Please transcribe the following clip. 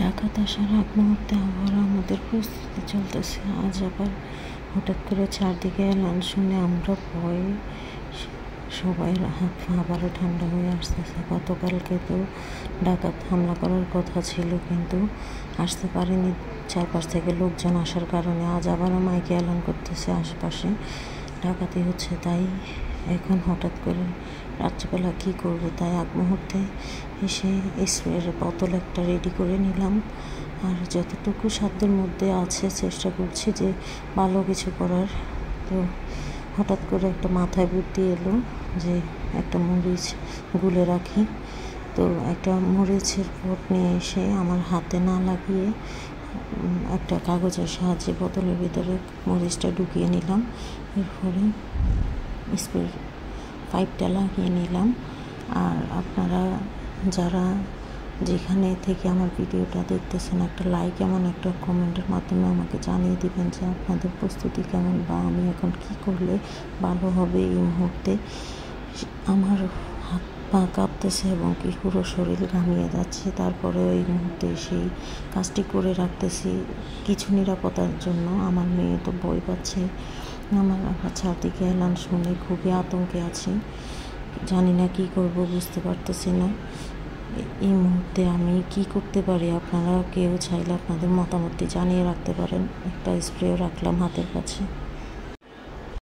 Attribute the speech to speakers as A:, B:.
A: ঢাকাতে আসার আগ মুহূর্তে আবার আমাদের প্রস্তুতি চলতেছে। আজ আবার হঠাৎ করে চারদিকে এলান শুনে আমরা ভয়ে সবাই হাত পা আবারও ঠান্ডা হয়ে আসতেছে। গতকালকে তো ডাকাত হামলা করার কথা ছিল, কিন্তু আসতে পারেনি চারপাশ থেকে লোকজন আসার কারণে। আজ আবারও মাইকে এলান করতেছে আশেপাশে ডাকাতি হচ্ছে। তাই এখন হঠাৎ করে রাত্রিবেলা কী করবো, তাই আগ মুহূর্তে এসে স্প্রের বোতল একটা রেডি করে নিলাম। আর যতটুকু সাধ্যের মধ্যে আছে চেষ্টা করছি যে ভালো কিছু করার। তো হঠাৎ করে একটা মাথায় বুদ্ধি এলো যে একটা মরিচ গুলে রাখি। তো একটা মরিচের পট নিয়ে এসে আমার হাতে না লাগিয়ে একটা কাগজের সাহায্যে বোতলের ভিতরে মরিচটা ঢুকিয়ে নিলাম। এরপরে স্প্রে পাইপটা লাগিয়ে নিলাম। আর আপনারা যারা যেখানে থেকে আমার ভিডিওটা দেখতেছেন, একটা লাইক এমন একটা কমেন্টের মাধ্যমে আমাকে জানিয়ে দিবেন যে আপনাদের প্রস্তুতি কেমন, বা আমি এখন কি করলে ভালো হবে। এই মুহূর্তে আমার হাত পা কাঁপতেছে এবং কি পুরো শরীর ঘামিয়ে যাচ্ছে। তারপরে এই মুহূর্তে সেই কাজটি করে রাখতেছি কিছু নিরাপত্তার জন্য। আমার মেয়ে তো ভয় পাচ্ছে, আমার আবার চারদিকে এলান শুনে খুবই আতঙ্কে আছি। জানি না কি করব, বুঝতে পারতেছি না এই মুহূর্তে আমি কি করতে পারি। আপনারা কেউ চাইলে আপনাদের মতামতটি জানিয়ে রাখতে পারেন। একটা স্প্রেও রাখলাম হাতের কাছে।